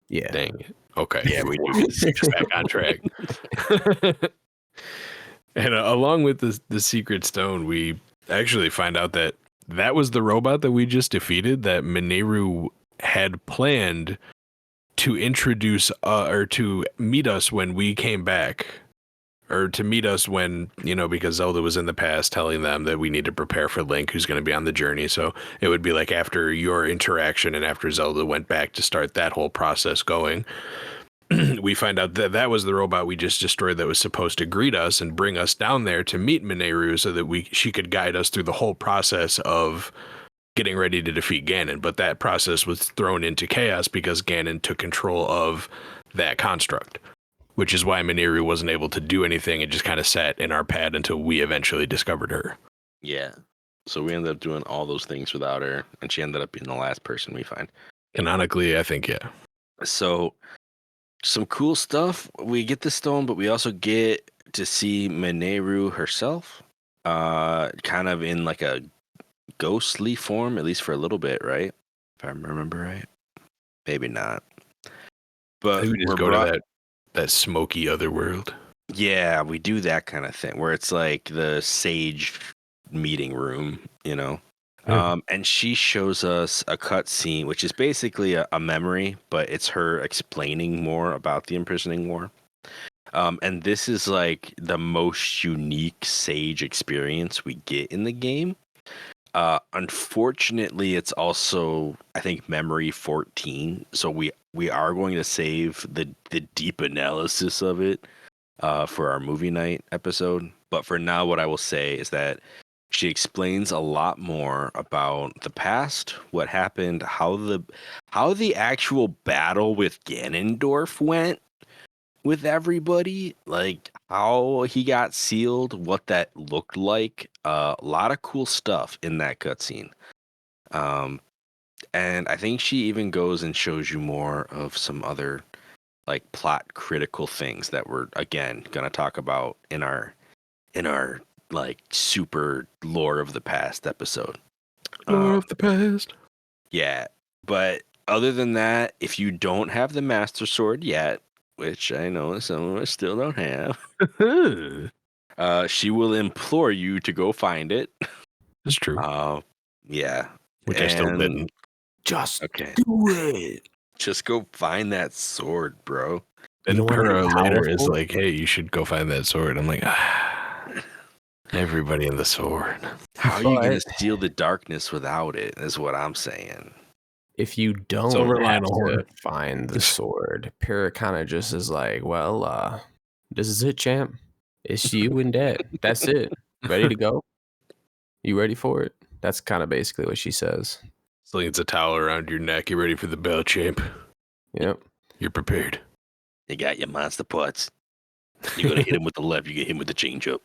C: Yeah.
B: Dang it. Okay.
A: Yeah, we do.
B: Back on track. And along with the Secret Stone, we actually find out that was the robot that we just defeated that Mineru had planned to introduce or to meet us when we came back, or to meet us when, because Zelda was in the past telling them that we need to prepare for Link, who's going to be on the journey. So it would be like after your interaction and after Zelda went back to start that whole process going. We find out that was the robot we just destroyed that was supposed to greet us and bring us down there to meet Mineru so that she could guide us through the whole process of getting ready to defeat Ganon. But that process was thrown into chaos because Ganon took control of that construct, which is why Mineru wasn't able to do anything and just kind of sat in our pad until we eventually discovered her.
A: Yeah. So we ended up doing all those things without her, and she ended up being the last person we find.
B: Canonically, I think, yeah.
A: So some cool stuff. We get the stone, but we also get to see Mineru herself, kind of in like a ghostly form, at least for a little bit, right? If I remember right. Maybe not. But
B: we just go to that smoky other world.
A: Yeah, we do that kind of thing where it's like the sage meeting room, and she shows us a cutscene, which is basically a memory, but it's her explaining more about the imprisoning war. And this is like the most unique sage experience we get in the game. Unfortunately, it's also, I think, memory 14. So we are going to save the deep analysis of it for our movie night episode. But for now, what I will say is that she explains a lot more about the past, what happened, how the actual battle with Ganondorf went with everybody, like how he got sealed, what that looked like. A lot of cool stuff in that cutscene. And I think she even goes and shows you more of some other like plot critical things that we're again gonna talk about in our like super lore of the past episode.
B: Lore of the past.
A: Yeah, but other than that, if you don't have the Master Sword yet, which I know some of us still don't have, she will implore you to go find it.
B: That's true.
A: Yeah,
B: Which I still didn't.
C: Just
A: Okay,
C: do it.
A: just go find that sword, bro.
C: You
B: And
C: don't wanna
B: Pura
C: get
B: later is
C: powerful?
B: like, hey, you should go find that sword. I'm like, everybody in the sword.
A: How are you gonna
C: But
A: steal the darkness without it? Is what I'm saying.
C: if you don't
B: Silver
C: have
B: Lionel
C: to
B: horn.
C: find the sword, Pyrrha kind of just is like, well, this is it, champ. It's you and Dad. That's it. Ready to go? You ready for it? That's kind of basically what she says.
B: Slings a towel around your neck. You ready for the bell, champ?
C: Yep.
B: You're prepared.
A: You got your monster parts. You're gonna hit him with the left. You get him with the changeup.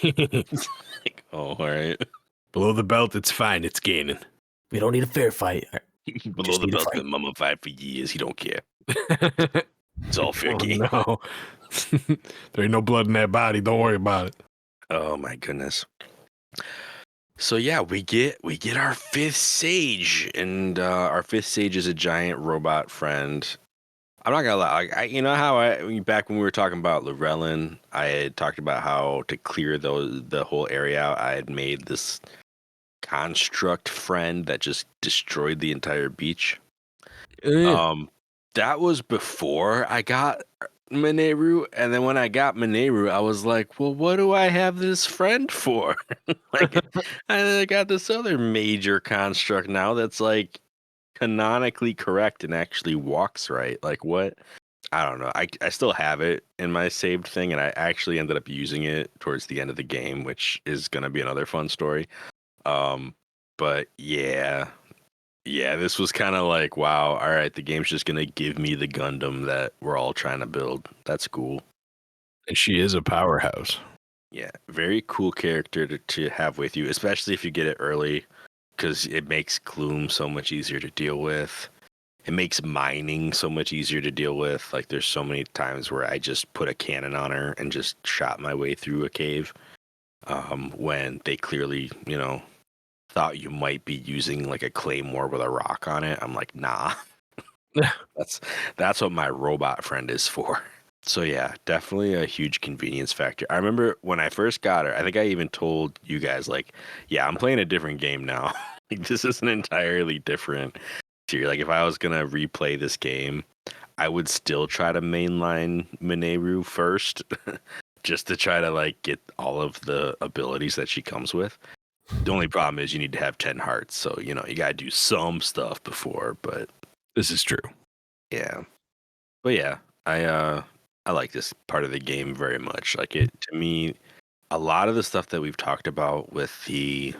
A: Like, oh, all right.
B: Below the belt, it's fine. It's gaining.
C: We don't need a fair fight.
A: Below
C: Just
A: the
C: need a
A: belt,
C: fight.
A: Mama fight for years. He don't care. It's all fair
B: Oh,
A: game.
B: no. There ain't no blood in that body. Don't worry about it.
A: Oh my goodness. So yeah, we get our fifth sage, and our fifth sage is a giant robot friend. I'm not gonna lie, you know how back when we were talking about Llewellyn, I had talked about how to clear the whole area out. I had made this construct friend that just destroyed the entire beach. That was before I got Mineru, and then when I got Mineru, I was like, well, what do I have this friend for? Like, I got this other major construct now that's like canonically correct and actually walks right. Like, what? I don't know. I still have it in my saved thing, and I actually ended up using it towards the end of the game, which is gonna be another fun story. But yeah, this was kind of like, wow, all right, the game's just gonna give me the Gundam that we're all trying to build. That's cool.
B: And she is a powerhouse.
A: Yeah, very cool character to have with you, especially if you get it early, because it makes Gloom so much easier to deal with. It makes mining so much easier to deal with. Like, there's so many times where I just put a cannon on her and just shot my way through a cave, when they clearly, thought you might be using like a claymore with a rock on it. I'm like, nah. That's what my robot friend is for. So yeah, definitely a huge convenience factor. I remember when I first got her, I think I even told you guys like, yeah, I'm playing a different game now. Like, this is an entirely different tier. Like, if I was gonna replay this game, I would still try to mainline Mineru first, just to try to like get all of the abilities that she comes with. The only problem is you need to have 10 hearts, so you gotta do some stuff before. But
B: This is true.
A: yeah, but yeah, I like this part of the game very much. Like, it to me, a lot of the stuff that we've talked about with the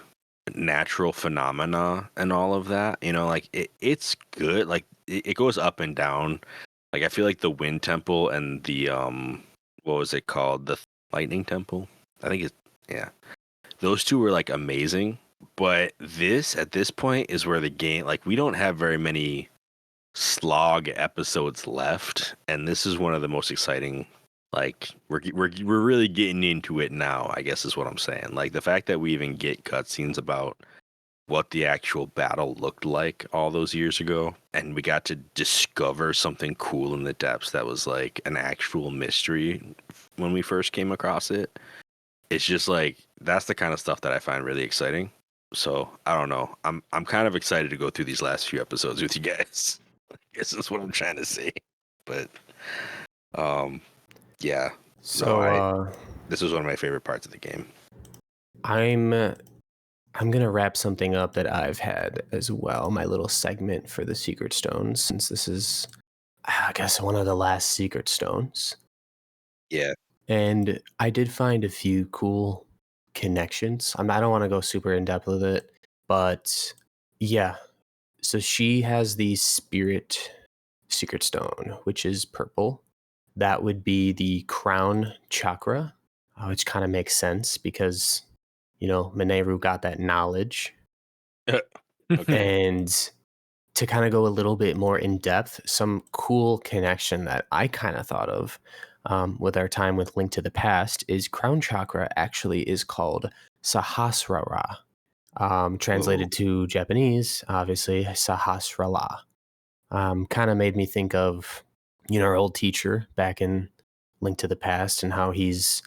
A: natural phenomena and all of that, like it's good. Like, it goes up and down. Like, I feel like the wind temple and the what was it called, the lightning temple, I think it's, yeah, those two were like amazing. But at this point is where the game, like, we don't have very many slog episodes left, and this is one of the most exciting. Like, we're really getting into it now, I guess is what I'm saying. Like, the fact that we even get cutscenes about what the actual battle looked like all those years ago, and we got to discover something cool in the depths that was like an actual mystery when we first came across it. It's just like, that's the kind of stuff that I find really exciting. So I don't know. I'm kind of excited to go through these last few episodes with you guys. I guess that's what I'm trying to say. But yeah.
C: So
A: This was one of my favorite parts of the game.
C: I'm gonna wrap something up that I've had as well. My little segment for the secret stones, since this is, I guess, one of the last secret stones.
A: Yeah.
C: And I did find a few cool connections. I don't want to go super in depth with it, but yeah. So she has the spirit secret stone, which is purple. That would be the crown chakra, which kind of makes sense because, Mineru got that knowledge.
A: Okay.
C: And to kind of go a little bit more in depth, some cool connection that I kind of thought of with our time with Link to the Past is crown chakra actually is called Sahasrara. Translated to Japanese, obviously, Sahasrara. Kind of made me think of, our old teacher back in Link to the Past and how he's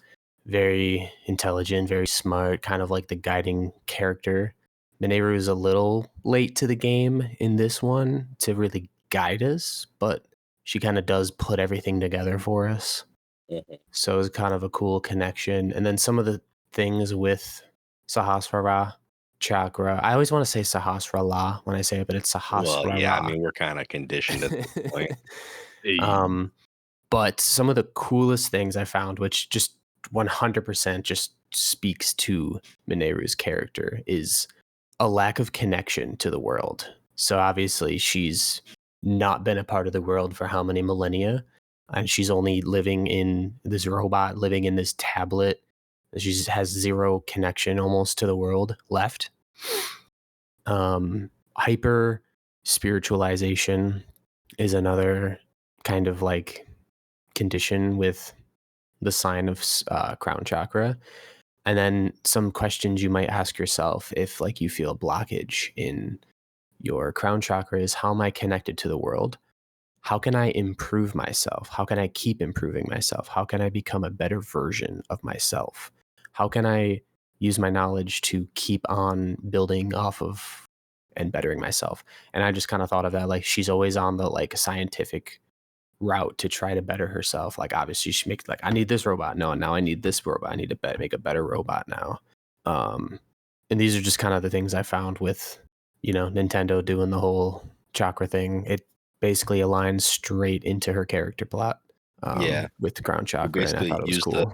C: very intelligent, very smart, kind of like the guiding character. Mineru is a little late to the game in this one to really guide us, but she kind of does put everything together for us.
A: Mhm.
C: So it's kind of a cool connection. And then some of the things with Sahasrara chakra. I always want to say Sahasrara when I say it, but it's
A: Well, yeah, I
C: Sahasrara.
A: mean, we're kind of conditioned at this point.
C: um, but some of the coolest things I found, which just 100% just speaks to Mineru's character, is a lack of connection to the world. So obviously she's not been a part of the world for how many millennia, and she's only living in this robot, living in this tablet. She just has zero connection almost to the world left. Hyper spiritualization is another kind of like condition with the sign of crown chakra. And then some questions you might ask yourself if like you feel blockage in your crown chakra is, how am I connected to the world? How can I improve myself? How can I keep improving myself? How can I become a better version of myself? How can I use my knowledge to keep on building off of and bettering myself? And I just kind of thought of that, like she's always on the like scientific route to try to better herself. Like obviously she makes like, I need this robot. No, now I need this robot. I need to make a better robot now. And these are just kind of the things I found with, Nintendo doing the whole chakra thing. It basically aligns straight into her character plot
A: Yeah.
C: with the crown
A: We
C: chakra, and I
A: basically
C: thought it was
A: used the
C: cool.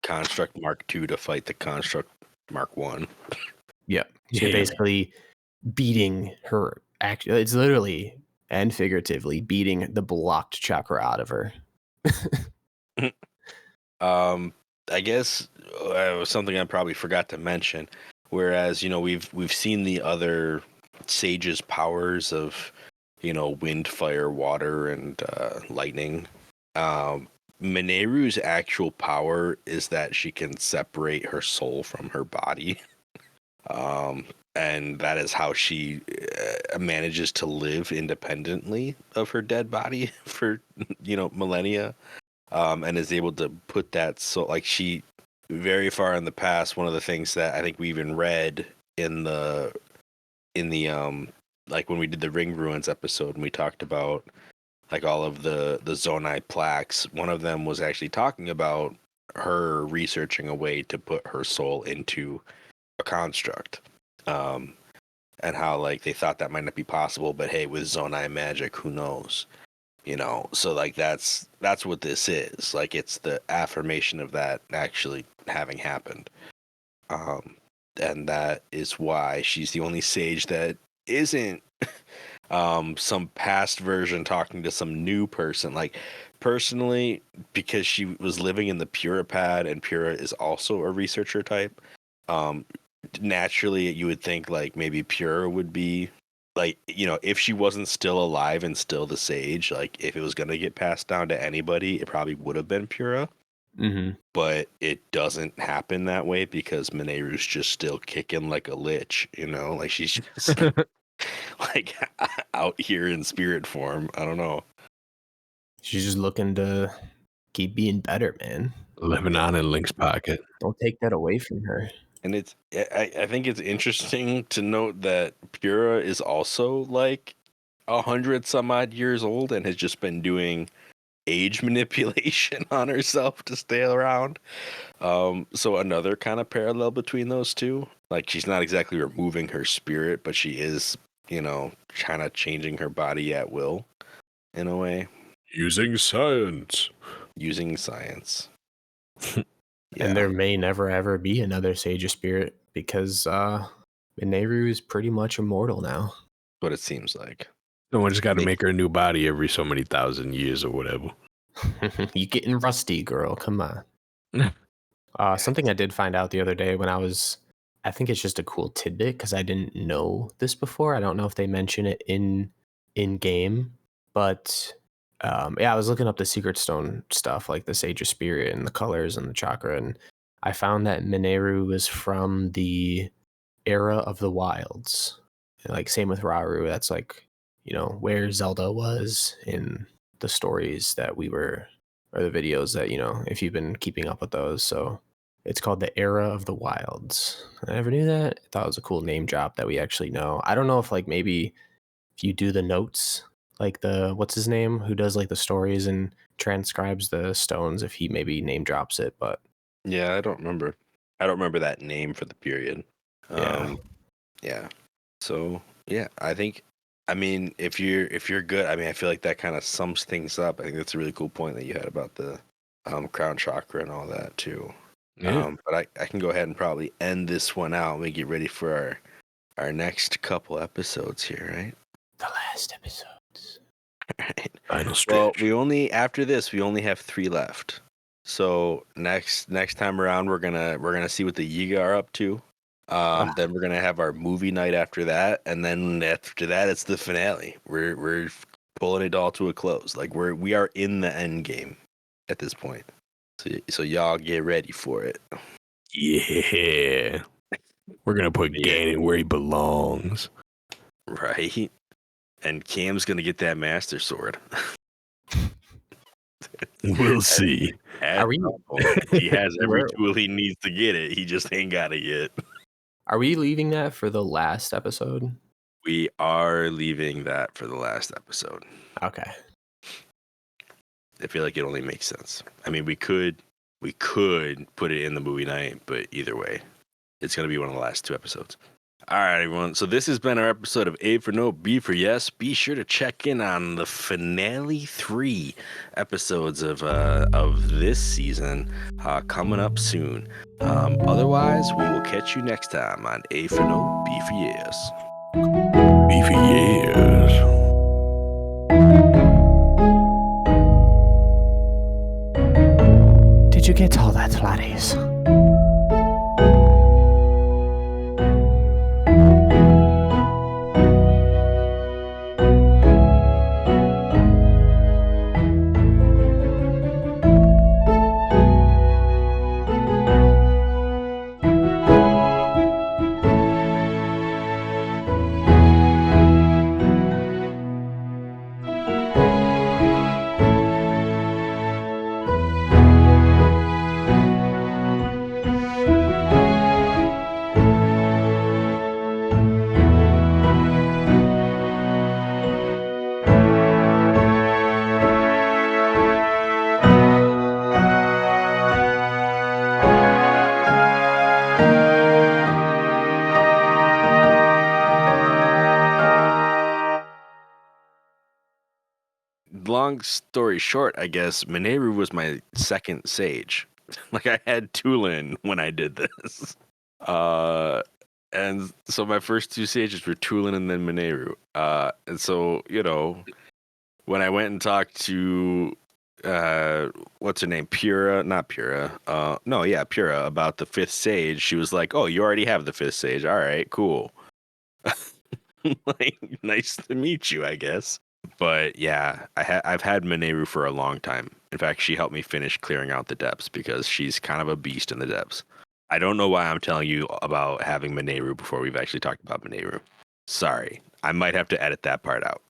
A: Construct Mark II to fight the Construct Mark I.
C: Yeah. So
B: Yeah.
C: basically beating her, actually, it's literally and figuratively beating the blocked chakra out of her.
A: I guess was something I probably forgot to mention. Whereas we've seen the other sages' powers of wind, fire, water, and lightning. Mineru's actual power is that she can separate her soul from her body. And that is how she manages to live independently of her dead body for millennia, and is able to put that like she very far in the past. One of the things that I think we even read in the like when we did the Ring Ruins episode and we talked about like all of the Zonai plaques, one of them was actually talking about her researching a way to put her soul into a construct. And how like they thought that might not be possible, but hey, with Zonai magic, who knows? So like that's what this is. Like it's the affirmation of that actually having happened. And that is why she's the only sage that isn't some past version talking to some new person. Like personally, because she was living in the Pura pad and Pura is also a researcher type, naturally you would think like maybe Pura would be like, if she wasn't still alive and still the sage, like if it was going to get passed down to anybody, it probably would have been Pura.
C: Mm-hmm.
A: But it doesn't happen that way because Mineru's just still kicking like a lich, like she's just like out here in spirit form. I don't know.
C: She's just looking to keep being better, man.
B: Living on in Link's pocket.
C: Don't take that away from her.
A: And I think it's interesting to note that Pura is also like 100 some odd years old and has just been doing age manipulation on herself to stay around. So another kind of parallel between those two. Like she's not exactly removing her spirit, but she is, kind of changing her body at will in a way.
B: Using science.
A: Using science.
C: And there may never ever be another Sage of Spirit because Mineru is pretty much immortal now.
A: what it seems like.
B: Someone just got to make her a new body every so many thousand years or whatever.
C: You getting rusty, girl. Come on. Something I did find out the other day when I think it's just a cool tidbit because I didn't know this before. I don't know if they mention it in game, but yeah, I was looking up the Secret Stone stuff, like the Sage of Spirit and the colors and the chakra, and I found that Mineru was from the era of the wilds. Like same with Rauru. That's like, where Zelda was in the stories that or the videos that, if you've been keeping up with those. So it's called the Era of the Wilds. I never knew that. I thought it was a cool name drop that we actually know. I don't know if like maybe if you do the notes, like what's his name, who does like the stories and transcribes the stones, if he maybe name drops it, but
A: yeah, I don't remember. I don't remember that name for the period. Yeah. So yeah, I mean, if you're good, I mean, I feel like that kind of sums things up. I think that's a really cool point that you had about the crown chakra and all that too.
B: Yeah.
A: But I can go ahead and probably end this one out. We get ready for our next couple episodes here, right?
C: The last episodes.
A: Right.
B: Final stretch.
A: Well, after this we only have 3 left. So next time around we're gonna see what the Yiga are up to. Then we're gonna have our movie night after that, and then after that it's the finale. We're pulling it all to a close. Like we are in the end game at this point. So y'all get ready for it.
B: Yeah. We're going to put Ganon where he belongs.
A: Right. And Cam's going to get that Master Sword.
B: We'll see.
A: He has every tool he needs to get it. He just ain't got it yet.
C: Are we leaving that for the last episode?
A: We are leaving that for the last episode.
C: Okay.
A: I feel like it only makes sense. I mean, we could put it in the movie night, but either way, it's going to be one of the last 2 episodes. All right, everyone. So this has been our episode of A for No, B for Yes. Be sure to check in on the finale 3 episodes of this season coming up soon. Otherwise, we will catch you next time on A for No, B for Yes.
B: B for Yes.
D: Did you get all that, laddies?
A: Long story short, I guess Mineru was my second sage. Like I had Tulin when I did this. And so my first 2 sages were Tulin and then Mineru. And so, when I went and talked to what's her name? Pura about the 5th sage, she was like, "Oh, you already have the 5th sage. All right, cool." Like, nice to meet you, I guess. But yeah, I've had Mineru for a long time. In fact, she helped me finish clearing out the depths because she's kind of a beast in the depths. I don't know why I'm telling you about having Mineru before we've actually talked about Mineru. Sorry, I might have to edit that part out.